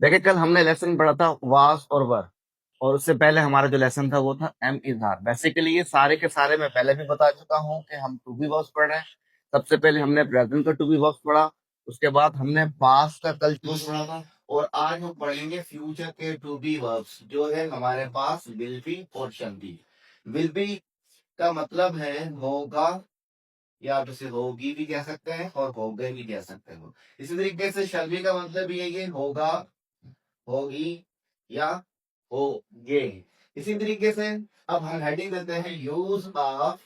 देखिए कल हमने लेसन पढ़ा था वास और वर, और उससे पहले हमारा जो लेसन था वो था एम इजहार। बेसिकली ये सारे के सारे मैं पहले भी बता चुका हूँ कि हम टू बी वर्ब्स पढ़ रहे हैं। सबसे पहले हमने प्रेजेंट का टू बी वर्ब्स पढ़ा, उसके बाद हमने पास्ट का कल चूज पढ़ा था, और आज हम पढ़ेंगे फ्यूचर के टू बी वर्ब्स जो है हमारे पास विल बी और शैल बी। विल बी का मतलब है होगा, या आप इसे होगी भी कह सकते हैं और हो गए भी कह सकते हो। इसी तरीके से शैल बी का मतलब ये है कि होगा, होगी या होगे। इसी तरीके से अब हम हेडिंग देते हैं use of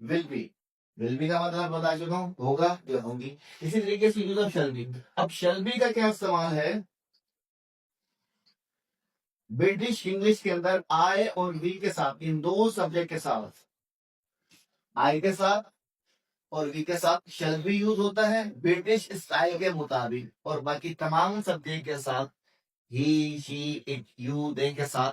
will be. Will be का मतलब बता चुका हूं, होगा या होगी। इसी तरीके से यूज ऑफ शैल बी। अब शैल बी का क्या इस्तेमाल है ब्रिटिश इंग्लिश के अंदर आई और वी के साथ, इन दो सब्जेक्ट के साथ, आई के साथ और वी के साथ शैल बी यूज होता है ब्रिटिश स्टाइल के मुताबिक, और बाकी तमाम सब्जेक्ट के साथ ही शी इट यू दे के साथ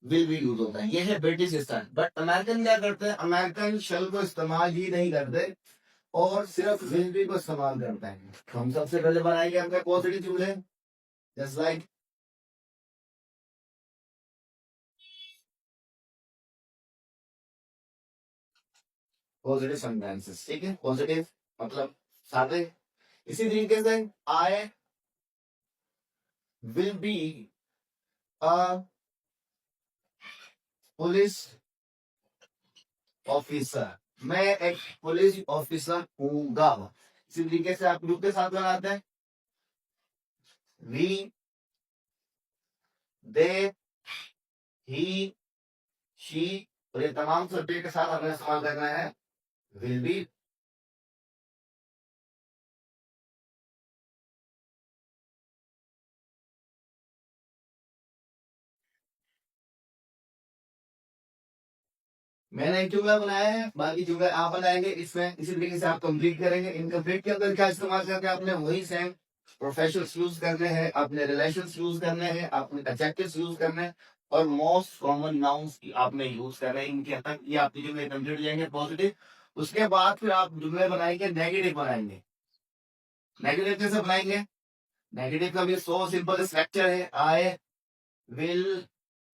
विल भी यूज होता है। ये है ब्रिटिश स्टाइल। बट अमेरिकन क्या करते हैं, अमेरिकन शेल को इस्तेमाल ही नहीं करते और सिर्फ विल भी को इस्तेमाल करते हैं। हम सबसे पहले बनाएंगे हमने पॉजिटिव जुमले, जस्ट लाइक पॉजिटिव सेंटेंसेस। ठीक है, पॉजिटिव मतलब सादे। इसी तरीके से I will be a police officer, मैं एक पुलिस ऑफिसर हूँगा। इसी तरीके से आप ग्रुप के साथ बनाते हैं वी, दे, ही, शी, और ये तमाम सब्जेक्ट के साथ हमें इस्तेमाल करना है विल बी। मैंने एक जुमला बनाया है, बाकी जुमले आप बनाएंगे इसमें, इसी तरीके से आप कंप्लीट करेंगे। इनकम्प्लीट के अंदर क्या इस्तेमाल करके आपने वही सेम प्रोफेशनल्स यूज करने हैं, अपने रिलेशंस यूज करने हैं, अपने एडजेक्टिव्स यूज करने हैं, और मोस्ट कॉमन नाउन्स आपने यूज करने हैं। इनके तक ये आपके जुमले कंप्लीट हो जाएंगे पॉजिटिव। उसके बाद फिर आप जुमले बनाएंगे नेगेटिव बनाएंगे। नेगेटिव कैसे बनाएंगे, नेगेटिव का भी सो सिंपल स्ट्रक्चर है, आई विल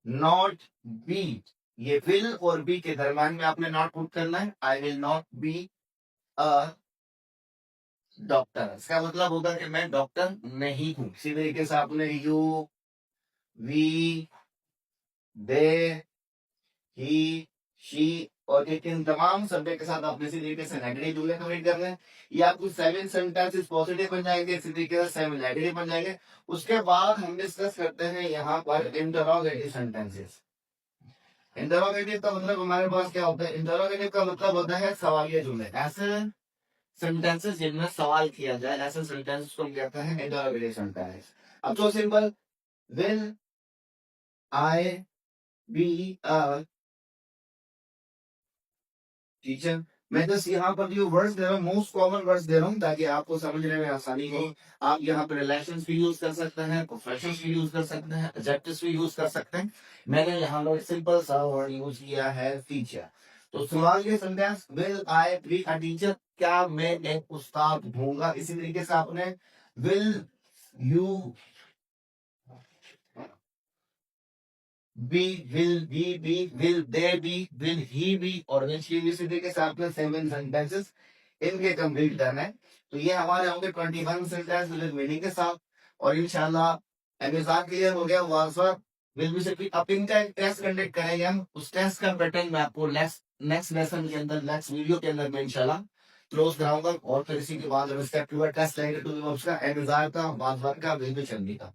नॉट बी। ये विल और बी के दरम्यान में आपने नॉट पुट करना है। I will not be a doctor, इसका मतलब होगा कि मैं डॉक्टर नहीं हूं। इसी तरीके से आपने you, we, they, he, she, और इन तमाम सब्जेक्ट के साथ आपने इसी तरीके से नेगेटिव जुमले कंप्लीट करने हैं। ये आपको 7 सेंटेंसेस पॉजिटिव बन जाएंगे, इसी तरीके से 7 नेगेटिव बन जाएंगे। उसके बाद हम डिस्कस करते हैं यहाँ पर इंटरोगेटिव सेंटेंसेस। इंटरोगेटिव का मतलब हमारे पास क्या होता है, इंटरोगेटिव का मतलब होता है सवालिया जुमले, ऐसे सेंटेंसेस जिनमें सवाल किया जाए, ऐसे सेंटेंसेस को हम कहते हैं इंटरोगेटिव सेंटेंस। अब तो simple, will I be a teacher. मैं बस यहाँ पर जो वर्ड्स दे रहा हूँ मोस्ट कॉमन वर्ड्स दे रहा हूँ ताकि आपको समझने में आसानी हो। आप यहाँ पर रिलेशंस भी यूज कर सकते हैं, प्रोफेशंस भी यूज कर सकते हैं, एडजेक्टिव्स भी यूज कर सकते हैं। मैंने यहाँ पर सिंपल सा वर्ड यूज किया है टीचर। तो सवाल ये sentence, will I be a teacher, क्या मैं एक उस्ताद होऊंगा। इसी तरीके से आपने will you be, will they be, will he be, और विल शी बी। इसी तरीके से आपने 7 सेंटेंसेस इनके कंप्लीट करना है। तो ये हमारे होंगे 21 सेंटेंस विद मीनिंग के साथ, और इंशाल्लाह एग्जाम क्लियर हो गया वासवा विल बी से। अब इनका एक टेस्ट कंडक्ट करेंगे हम, उस टेस्ट का पैटर्न मैं आपको नेक्स्ट लेसन के अंदर, नेक्स्ट वीडियो के अंदर मैं इंशाल्लाह क्लोज कराऊंगा, और फिर इसी के बाद हम स्टेप 2 टेस्ट लेंगे, टू का एग्जाम का, वासवा का, विल बी चंदी का।